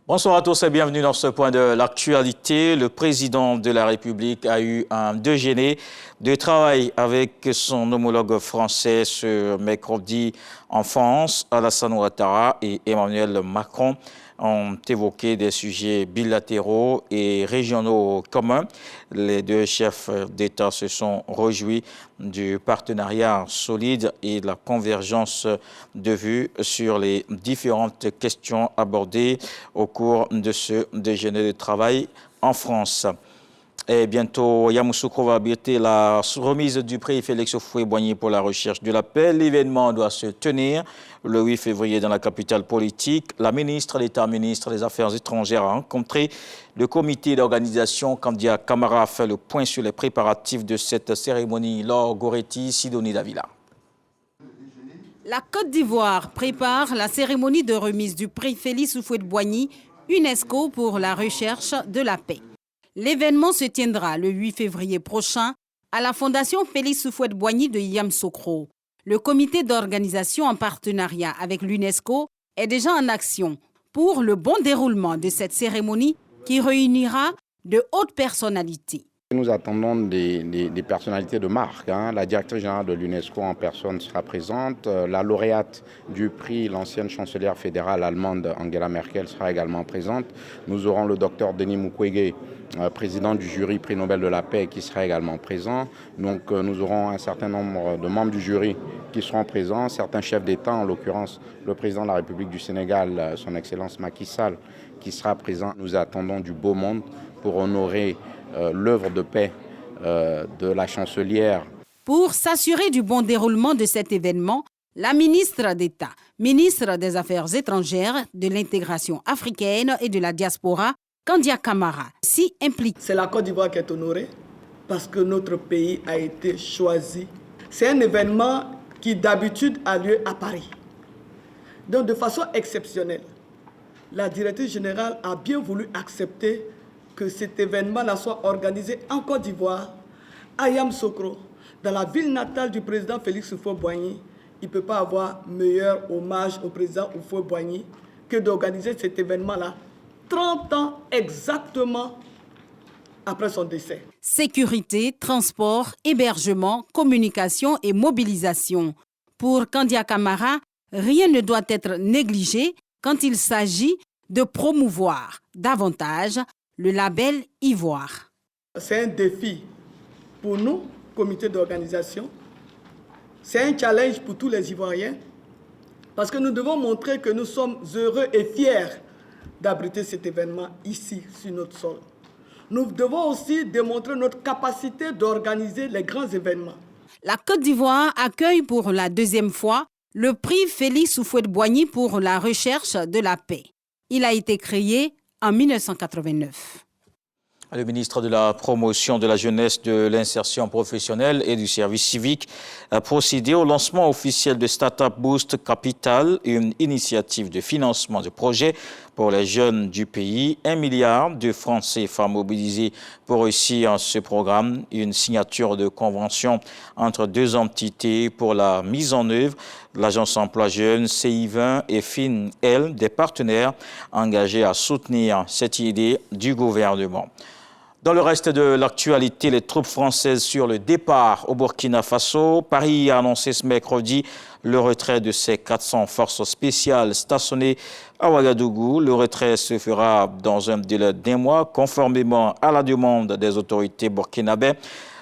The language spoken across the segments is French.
Bonsoir à tous et bienvenue dans ce point de l'actualité. Le président de la République a eu un déjeuner de travail avec son homologue français ce mercredi en France. Alassane Ouattara et Emmanuel Macron ont évoqué des sujets bilatéraux et régionaux communs. Les deux chefs d'État se sont réjouis du partenariat solide et de la convergence de vues sur les différentes questions abordées au cours de ce déjeuner de travail en France. Et bientôt, Yamoussoukro va abriter la remise du prix Félix Houphouët-Boigny pour la recherche de la paix. L'événement doit se tenir le 8 février dans la capitale politique. La ministre d'État, ministre des Affaires étrangères, a rencontré le comité d'organisation. Kandia Camara a fait le point sur les préparatifs de cette cérémonie. Laure Goretti, Sidonie Davila. La Côte d'Ivoire prépare la cérémonie de remise du prix Félix Houphouët-Boigny, UNESCO pour la recherche de la paix. L'événement se tiendra le 8 février prochain à la Fondation Félix Houphouët-Boigny de Yamoussoukro. Le comité d'organisation en partenariat avec l'UNESCO est déjà en action pour le bon déroulement de cette cérémonie qui réunira de hautes personnalités. Nous attendons des personnalités de marque. La directrice générale de l'UNESCO en personne sera présente. La lauréate du prix, l'ancienne chancelière fédérale allemande Angela Merkel, sera également présente. Nous aurons le docteur Denis Mukwege, président du jury prix Nobel de la paix, qui sera également présent. Donc nous aurons un certain nombre de membres du jury qui seront présents, certains chefs d'État, en l'occurrence le président de la République du Sénégal, son Excellence Macky Sall, qui sera présent. Nous attendons du beau monde pour honorer l'œuvre de paix de la chancelière. Pour s'assurer du bon déroulement de cet événement, la ministre d'État, ministre des Affaires étrangères, de l'intégration africaine et de la diaspora, Kandia Camara, s'y implique. C'est la Côte d'Ivoire qui est honorée parce que notre pays a été choisi. C'est un événement qui d'habitude a lieu à Paris. Donc de façon exceptionnelle, la directrice générale a bien voulu accepter que cet événement-là soit organisé en Côte d'Ivoire, à Yamoussoukro, dans la ville natale du président Félix Houphouët-Boigny. Il ne peut pas avoir meilleur hommage au président Houphouët-Boigny que d'organiser cet événement-là 30 ans exactement après son décès. Sécurité, transport, hébergement, communication et mobilisation. Pour Kandia Camara, rien ne doit être négligé quand il s'agit de promouvoir davantage le label Ivoire. C'est un défi pour nous, comité d'organisation. C'est un challenge pour tous les Ivoiriens parce que nous devons montrer que nous sommes heureux et fiers d'abriter cet événement ici, sur notre sol. Nous devons aussi démontrer notre capacité d'organiser les grands événements. La Côte d'Ivoire accueille pour la deuxième fois le prix Félix Houphouët-Boigny pour la recherche de la paix. Il a été créé en 1989. Le ministre de la Promotion de la jeunesse, de l'insertion professionnelle et du service civique a procédé au lancement officiel de Startup Boost Capital, une initiative de financement de projets pour les jeunes du pays. 1 milliard de francs CFA mobilisés pour réussir ce programme. Une signature de convention entre deux entités pour la mise en œuvre. L'Agence Emploi Jeunes, CI20 et FINEL, des partenaires engagés à soutenir cette idée du gouvernement. Dans le reste de l'actualité, les troupes françaises sur le départ au Burkina Faso. Paris a annoncé ce mercredi le retrait de ses 400 forces spéciales stationnées à Ouagadougou. Le retrait se fera dans un délai d'1 mois, conformément à la demande des autorités burkinabées.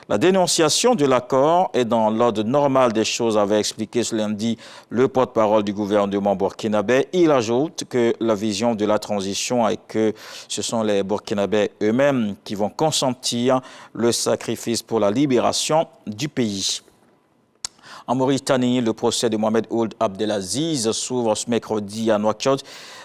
La dénonciation de l'accord est dans l'ordre normal des choses, avait expliqué ce lundi le porte-parole du gouvernement burkinabé. Il ajoute que la vision de la transition est que ce sont les Burkinabés eux-mêmes qui vont consentir le sacrifice pour la libération du pays. En Mauritanie, le procès de Mohamed Ould Abdelaziz s'ouvre ce mercredi à Nouakchott.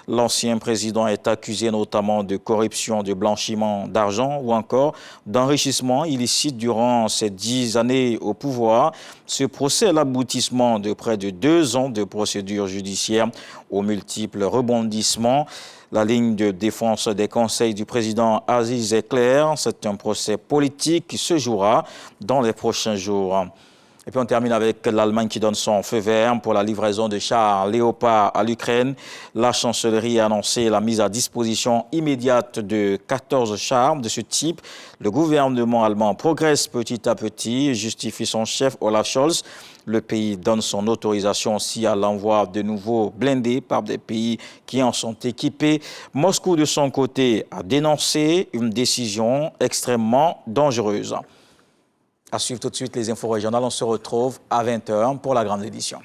L'ancien président est accusé notamment de corruption, de blanchiment d'argent ou encore d'enrichissement illicite durant ces 10 années au pouvoir. Ce procès est l'aboutissement de près de 2 ans de procédure judiciaire aux multiples rebondissements. La ligne de défense des conseils du président Aziz est claire. C'est un procès politique qui se jouera dans les prochains jours. Et puis on termine avec l'Allemagne qui donne son feu vert pour la livraison de chars Léopard à l'Ukraine. La chancellerie a annoncé la mise à disposition immédiate de 14 chars de ce type. Le gouvernement allemand progresse petit à petit, justifie son chef Olaf Scholz. Le pays donne son autorisation aussi à l'envoi de nouveaux blindés par des pays qui en sont équipés. Moscou, de son côté, a dénoncé une décision extrêmement dangereuse. À suivre tout de suite les infos régionales. On se retrouve à 20h pour la grande édition.